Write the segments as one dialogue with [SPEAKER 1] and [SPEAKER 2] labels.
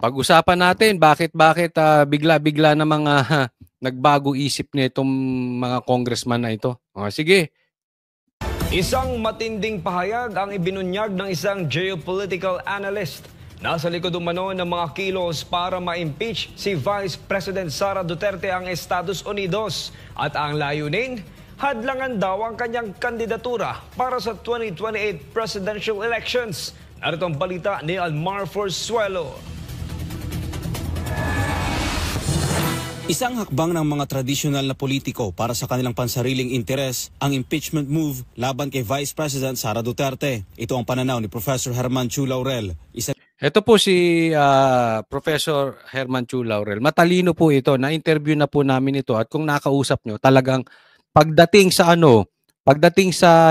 [SPEAKER 1] Pag-usapan natin bakit bigla-bigla na mga nagbago isip nitong mga congressman na ito. Sige.
[SPEAKER 2] Isang matinding pahayag ang ibinunyag ng isang geopolitical analyst. Nasa likod umano ng mga kilos para ma-impeach si Vice President Sara Duterte ang Estados Unidos. At ang layunin, hadlangan daw ang kanyang kandidatura para sa 2028 presidential elections. Narito ang balita ni Almar Forzuelo.
[SPEAKER 3] Isang hakbang ng mga tradisyonal na politiko para sa kanilang pansariling interes ang impeachment move laban kay Vice President Sara Duterte. Ito ang pananaw ni Professor Herman Chu Laurel.
[SPEAKER 1] Ito po si Professor Herman Chu Laurel. Matalino po ito. Na-interview na po namin ito at kung nakausap nyo, talagang pagdating sa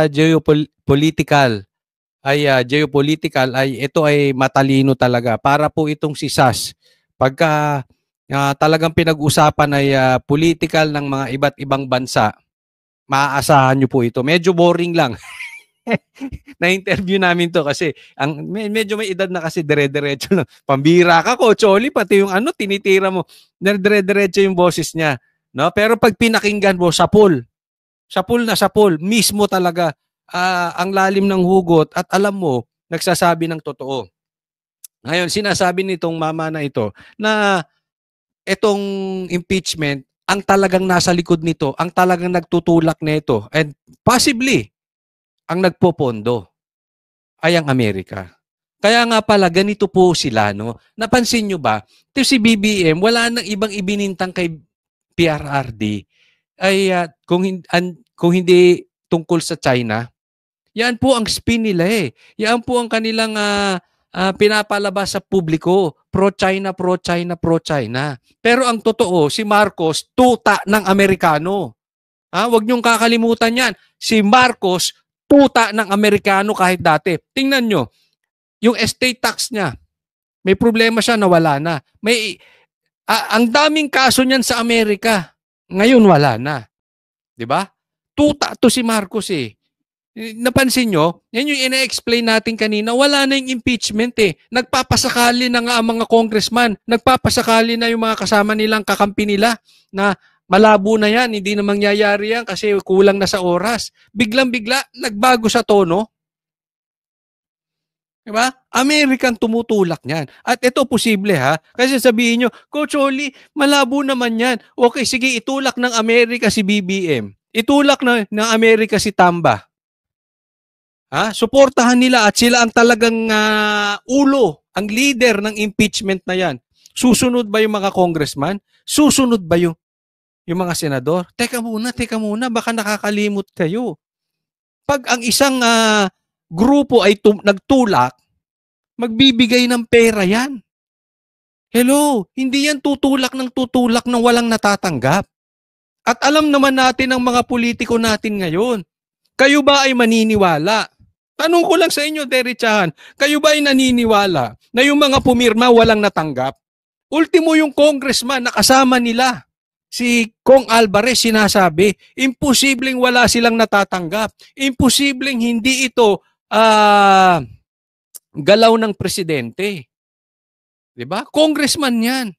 [SPEAKER 1] geopolitical ay ito ay matalino talaga. Para po itong si Sas. Pagka talagang pinag-usapan ay political ng mga iba't ibang bansa, maaasahan nyo po ito. Medyo boring lang. Na-interview namin to kasi medyo may edad na kasi dire-diretso lang. Pambira ka, Coacholi, pati yung tinitira mo. Dire-diretso yung boses niya. No? Pero pag pinakinggan mo, sapul mismo talaga ang lalim ng hugot at alam mo, nagsasabi ng totoo. Ngayon, sinasabi nitong mama na ito na itong impeachment, ang talagang nasa likod nito, ang talagang nagtutulak nito, and possibly, ang nagpopondo ay ang Amerika. Kaya nga pala, ganito po sila, no? Napansin nyo ba? Ito si BBM, wala nang ibang ibinintang kay PRRD ay kung hindi tungkol sa China. Yan po ang spin nila eh. Yan po ang kanilang pinapalabas sa publiko. Pro-China, pro-China, pro-China. Pero ang totoo, si Marcos, tuta ng Amerikano. Huwag niyong kakalimutan yan. Si Marcos, tuta ng Amerikano kahit dati. Tingnan nyo, yung estate tax niya, may problema siya, nawala na. Ang daming kaso niyan sa Amerika. Ngayon, wala na. Diba? Tuta to si Marcos eh. Napansin nyo, yan yung ina-explain natin kanina, wala na yung impeachment eh. Nagpapasakali na nga ang mga congressman, nagpapasakali na yung mga kasama nilang kakampi nila na malabo na yan, hindi na mangyayari yan kasi kulang na sa oras. Biglang-bigla, nagbago sa tono. Diba? American tumutulak niyan. At ito posible ha, kasi sabihin nyo, Coach Oli, malabo naman yan. Okay, sige, itulak ng Amerika si BBM. Itulak ng Amerika si Tamba. Suportahan nila at sila ang talagang ulo, ang leader ng impeachment na yan. Susunod ba yung mga congressman? Susunod ba yung mga senador? Teka muna, baka nakakalimot kayo. Pag ang isang grupo ay nagtulak, magbibigay ng pera yan. Hello, hindi yan tutulak ng walang natatanggap. At alam naman natin ang mga politiko natin ngayon. Kayo ba ay maniniwala? Tanong ko lang sa inyo, Derechahan, kayo ba ay naniniwala na yung mga pumirma walang natanggap? Ultimo yung congressman na kasama nila, si Kong Alvarez, sinasabi, imposibleng wala silang natatanggap. Imposibleng hindi ito galaw ng presidente. Diba? Congressman yan.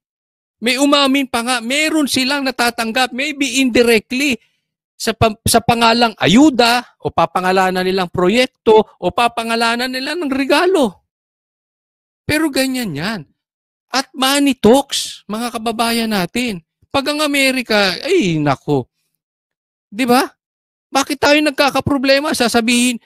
[SPEAKER 1] May umamin pa nga, meron silang natatanggap, maybe indirectly, sa pangalang ayuda o papangalanan nilang proyekto o papangalanan nila ng regalo. Pero ganyan yan. At money talks, mga kababayan natin. Pag ang Amerika, ay nako. Di ba? Bakit tayo nagkakaproblema? Sasabihin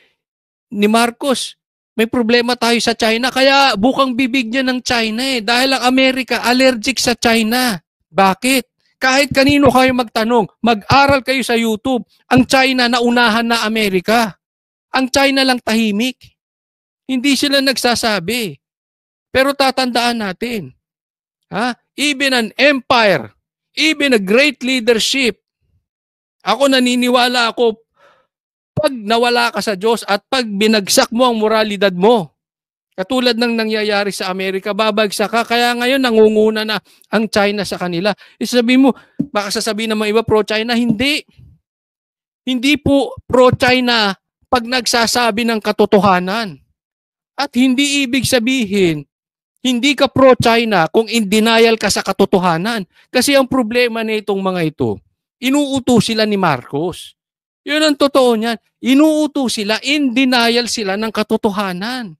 [SPEAKER 1] ni Marcos, may problema tayo sa China. Kaya bukang bibig niya ng China eh. Dahil ang Amerika allergic sa China. Bakit? Kahit kanino kayo magtanong, mag-aral kayo sa YouTube, ang China naunahan na Amerika. Ang China lang tahimik. Hindi sila nagsasabi. Pero tatandaan natin, even an empire, even a great leadership, ako naniniwala ako, pag nawala ka sa Diyos at pag binagsak mo ang moralidad mo, katulad ng nangyayari sa Amerika, babagsak ka. Kaya ngayon, nangunguna na ang China sa kanila. Sabihin mo, baka sasabihin ng mga iba, pro-China. Hindi. Hindi po pro-China pag nagsasabi ng katotohanan. At hindi ibig sabihin Hindi ka pro-China kung in denial ka sa katotohanan. Kasi ang problema na itong mga ito, inuutos sila ni Marcos. Yun ang totoo niyan. Inuutos sila, in denial sila ng katotohanan.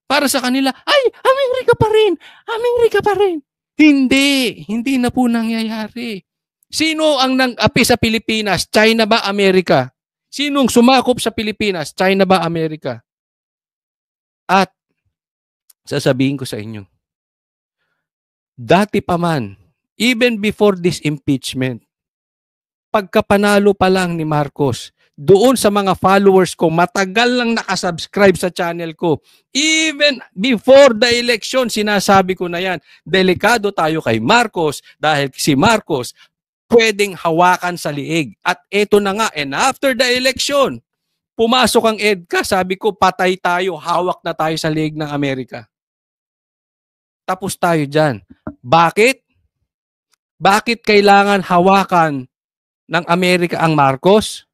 [SPEAKER 1] Para sa kanila, ay, Amerika pa rin! Amerika pa rin! Hindi na po nangyayari. Sino ang nang-api sa Pilipinas? China ba, Amerika? Sinong sumakop sa Pilipinas? China ba, Amerika? At sasabihin ko sa inyo, dati pa man, even before this impeachment, pagkapanalo pa lang ni Marcos, doon sa mga followers ko, matagal lang nakasubscribe sa channel ko. Even before the election, sinasabi ko na yan, delikado tayo kay Marcos dahil si Marcos pwedeng hawakan sa liig. At eto na nga, and after the election, pumasok ang EDCA, sabi ko, patay tayo, hawak na tayo sa liig ng Amerika. Tapos tayo dyan. Bakit? Bakit kailangan hawakan ng Amerika ang Marcos?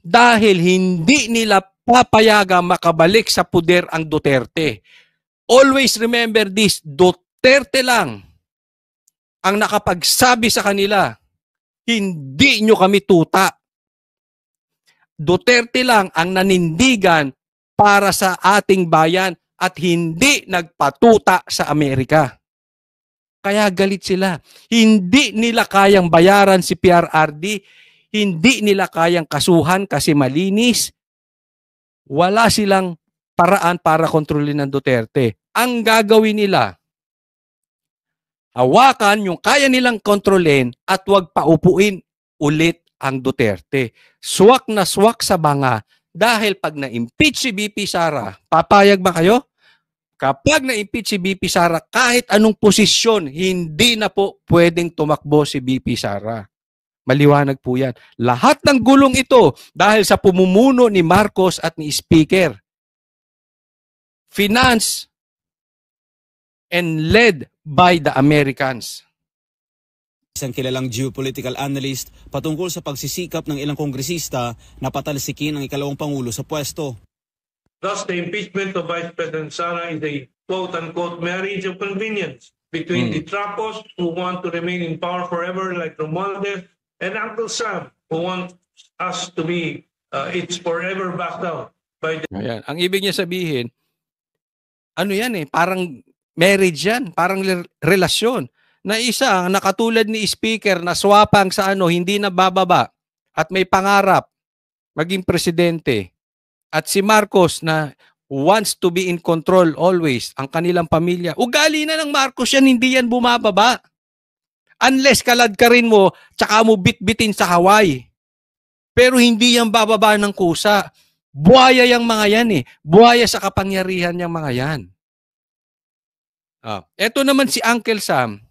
[SPEAKER 1] Dahil hindi nila papayagang makabalik sa puder ang Duterte. Always remember this, Duterte lang ang nakapagsabi sa kanila, hindi nyo kami tuta. Duterte lang ang nanindigan para sa ating bayan at hindi nagpatuta sa Amerika. Kaya galit sila. Hindi nila kayang bayaran si PRRD, hindi nila kayang kasuhan kasi malinis. Wala silang paraan para kontrolin ng Duterte. Ang gagawin nila, hawakan yung kaya nilang kontrolin at huwag paupuin ulit ang Duterte. Swak na swak sa banga dahil pag na-impeach si BP Sara, papayag ba kayo? Kapag na-impeach si BP Sara, kahit anong posisyon, hindi na po pwedeng tumakbo si BP Sara. Maliwanag po yan. Lahat ng gulong ito dahil sa pumumuno ni Marcos at ni Speaker. Finance and led by the Americans.
[SPEAKER 3] Isang kilalang geopolitical analyst patungkol sa pagsisikap ng ilang kongresista na patalsikin ang ikalawang Pangulo sa pwesto.
[SPEAKER 4] Thus, the impeachment of Vice President Sara is a quote-unquote marriage of convenience between the Trapos who want to remain in power forever like Romualdez and Uncle Sam who wants us to be it's forever backed out by the...
[SPEAKER 1] Ayan. Ang ibig niya sabihin, ano yan parang marriage yan, parang relasyon. Na isa, ang nakatulad ni Speaker na swapang sa hindi na bababa at may pangarap maging presidente. At si Marcos na wants to be in control always, ang kanilang pamilya. Ugali na ng Marcos yan, hindi yan bumababa. Unless kalad ka rin mo, tsaka mo bitbitin sa Hawaii. Pero hindi yan bababa ng kusa. Buhaya yung mga yan Buhaya sa kapangyarihan yung mga yan. Eto naman si Uncle Sam,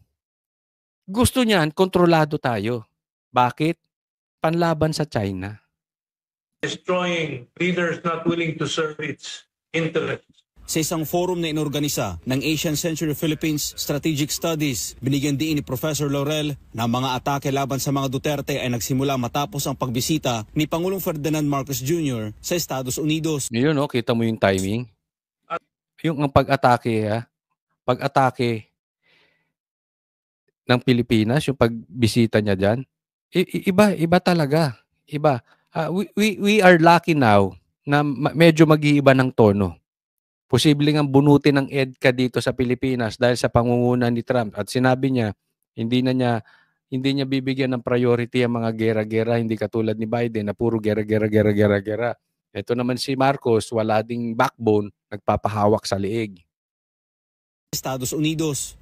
[SPEAKER 1] gusto niyan, kontrolado tayo. Bakit? Panlaban sa China.
[SPEAKER 4] Destroying leaders not willing to serve its interests.
[SPEAKER 3] Sa isang forum na inorganisa ng Asian Century Philippines Strategic Studies, binigyan din ni Professor Laurel na mga atake laban sa mga Duterte ay nagsimula matapos ang pagbisita ni Pangulong Ferdinand Marcos Jr. sa Estados Unidos.
[SPEAKER 1] Yun, kita mo yung timing. Yung pag-atake, pag-atake ng Pilipinas, yung pagbisita niya dyan, iba talaga. Iba. We are lucky now na medyo mag-iiba ng tono. Posibleng ang bunutin ng EDCA dito sa Pilipinas dahil sa pangunguna ni Trump. At sinabi niya, hindi niya bibigyan ng priority ang mga gera-gera, hindi katulad ni Biden na puro gera-gera. Ito naman si Marcos, wala ding backbone, nagpapahawak sa liig.
[SPEAKER 3] Estados Unidos.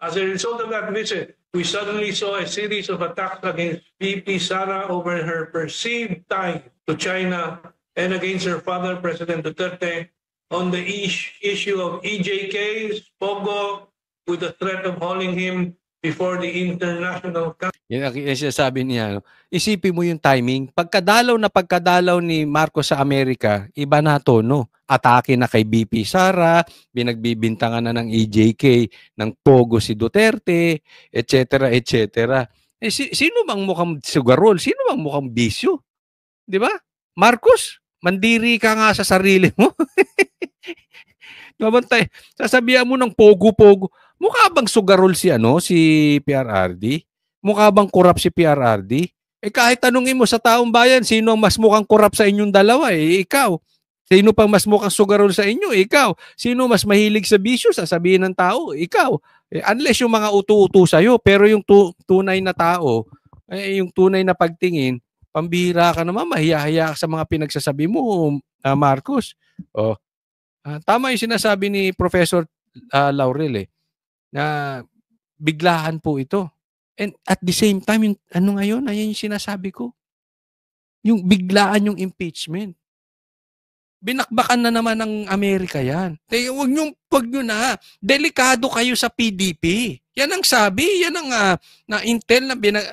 [SPEAKER 4] As a result of that visit, we suddenly saw a series of attacks against VP Sara over her perceived tie to China and against her father, President Duterte, on the issue of EJK's Pogo with the threat of hauling him before the international...
[SPEAKER 1] Yan ang sinasabi niya. Isipin mo yung timing. Pagkadalaw ni Marcos sa Amerika, iba na tono. Atake na kay BP Sara, binagbibintangan na ng EJK, ng Pogo si Duterte, etc. Sino bang mukhang sugarol? Sino bang mukhang bisyo? Di ba? Marcos, mandiri ka nga sa sarili mo. Mabantay. Sasabihan mo ng pogo-pogo. Mukha bang sugarol si si PRRD? Mukha bang korap si PRRD? Kahit tanungin mo sa taong bayan, sino ang mas mukhang korap sa inyong dalawa? Ikaw. Sino pang mas mukhang sugarol sa inyo? Ikaw. Sino mas mahilig sa bisyo? Sasabihin ng tao, ikaw. Unless yung mga utu-utu sa'yo, pero yung tunay na tao, yung tunay na pagtingin, pambihira ka naman, mahiya-hiya ka sa mga pinagsasabi mo, Marcos. Tama yung sinasabi ni Professor Laurel na biglaan po ito. And at the same time, yung ngayon, ayan yung sinasabi ko. Yung biglaan yung impeachment. Binakbakan na naman ng Amerika yan. Wag nyo na. Delikado kayo sa PDP. Yan ang sabi. Yan ang na intel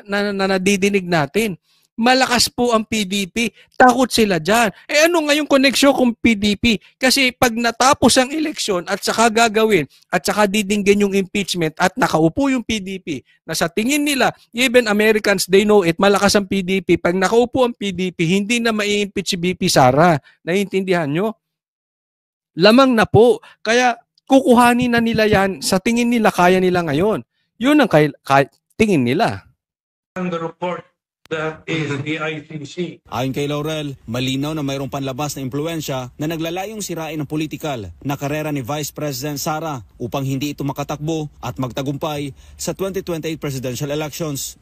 [SPEAKER 1] na nadidinig natin. Malakas po ang PDP. Takot sila dyan. Ano ngayong koneksyon kung PDP? Kasi pag natapos ang eleksyon at saka gagawin at saka didinggin yung impeachment at nakaupo yung PDP na sa tingin nila, even Americans, they know it, malakas ang PDP. Pag nakaupo ang PDP, hindi na mai-impeach si BP Sara. Naiintindihan nyo? Lamang na po. Kaya kukuhanin na nila yan. Sa tingin nila, kaya nila ngayon. Yun ang tingin nila.
[SPEAKER 4] The report that is the ICC.
[SPEAKER 3] Ayon kay Laurel, malinaw na mayroong panlabas na impluensya na naglalayong sirain ang politikal na karera ni Vice President Sara upang hindi ito makatakbo at magtagumpay sa 2028 presidential elections.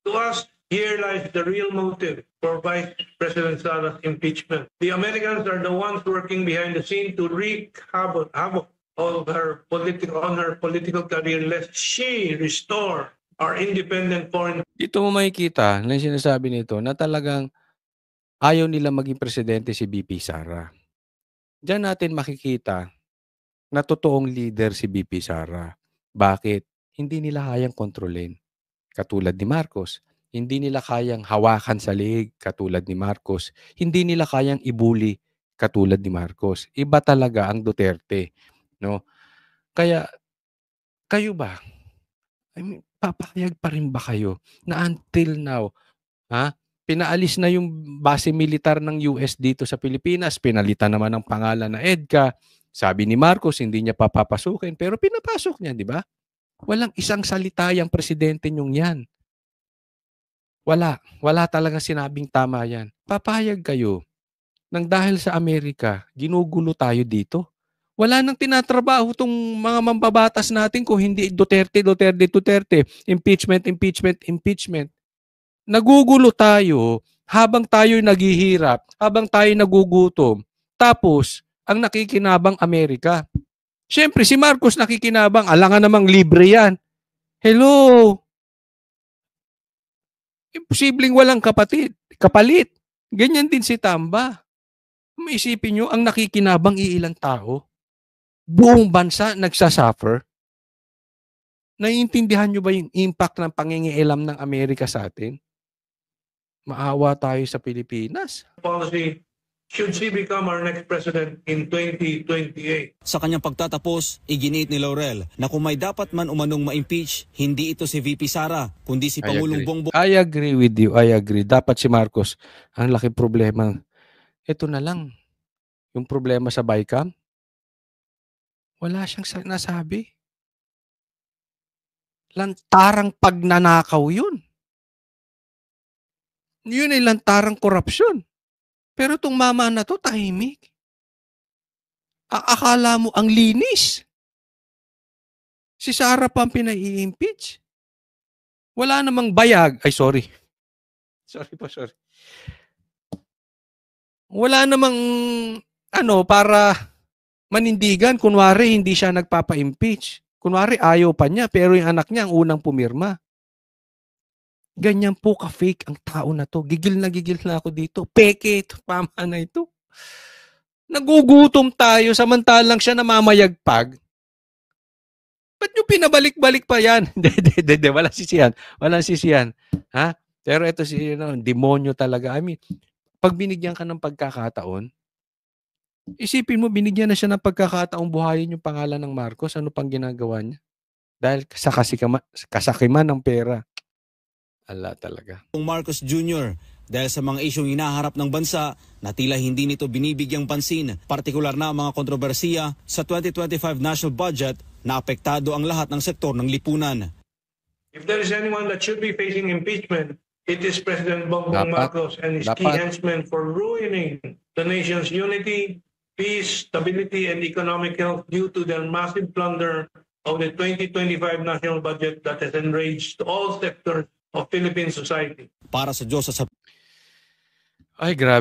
[SPEAKER 4] To us, here lies the real motive for Vice President Sara's impeachment. The Americans are the ones working behind the scene to wreak havoc on her political career lest she restore our independent foreign.
[SPEAKER 1] Dito mo makikita na sinasabi nito na talagang ayaw nila maging presidente si BP Sara. Diyan natin makikita na totoong leader si BP Sara. Bakit? Hindi nila kayang kontrolin. Katulad ni Marcos. Hindi nila kayang hawakan sa leeg katulad ni Marcos. Hindi nila kayang ibuli katulad ni Marcos. Iba talaga ang Duterte. No? Kaya, kayo ba? Papayag pa rin ba kayo na until now, pinaalis na yung base militar ng US dito sa Pilipinas, pinalitan naman ang pangalan na EDCA, sabi ni Marcos hindi niya papapasukin, pero pinapasok niya, di ba? Walang isang salita yung presidente nyong yan. Wala talagang sinabing tama yan. Papayag kayo nang dahil sa Amerika, ginugulo tayo dito. Wala nang tinatrabaho tong mga mambabatas natin kung hindi Duterte. Impeachment. Nagugulo tayo habang tayo naghihirap, habang tayo nagugutom. Tapos, ang nakikinabang Amerika. Siyempre, si Marcos nakikinabang. Alangan namang libre yan. Hello? Imposibleng walang kapalit. Ganyan din si Tamba. Maisipin nyo, ang nakikinabang iilang tao. Buong bansa nagsasuffer. Naiintindihan nyo ba yung impact ng pangingialam ng Amerika sa atin? Maawa tayo sa Pilipinas.
[SPEAKER 4] Policy should she become our next president in 2028.
[SPEAKER 3] Sa kanyang pagtatapos, iginit ni Laurel na kung may dapat man umanong ma-impeach, hindi ito si VP Sara, kundi si Pangulong Bongbong.
[SPEAKER 1] I agree with you. I agree. Dapat si Marcos. Ang laki problema. Ito na lang. Yung problema sa BICAM. Wala siyang nasabi. Lantarang pagnanakaw yun. Yun ay lantarang korupsyon. Pero itong mama na to, tahimik. Akala mo ang linis. Si Sara pa ang pinai-impeach. Wala namang bayag. Ay, sorry. Sorry. Wala namang para manindigan, kunwari hindi siya nagpapa-impeach. Kunwari ayaw pa niya, pero yung anak niya ang unang pumirma. Ganyan po ka-fake ang tao na to. Gigil na ako dito. Peke ito, pama na ito. Nagugutom tayo, samantalang siya namamayagpag. Ba't nyo pinabalik-balik pa yan? Hindi, walang sisiyan. Ha? Pero ito demonyo talaga. I mean, pag binigyan ka ng pagkakataon, isipin mo, binigyan na siya ng pagkakataong buhayin yung pangalan ng Marcos. Ano pang ginagawa niya? Dahil sa kasakiman ng pera. Ala talaga.
[SPEAKER 3] Marcos Jr. dahil sa mga isyong hinaharap ng bansa na tila hindi nito binibigyang pansin, partikular na ang mga kontrobersiya sa 2025 national budget na apektado ang lahat ng sektor ng lipunan.
[SPEAKER 4] If there is anyone that should be facing impeachment, it is President Bongbong Marcos and his key henchmen for ruining the nation's unity, peace, stability, and economic health due to their massive plunder of the 2025 national budget that has enraged all sectors of Philippine society.
[SPEAKER 3] Para sa Diyos at sa
[SPEAKER 1] Ay, grabe.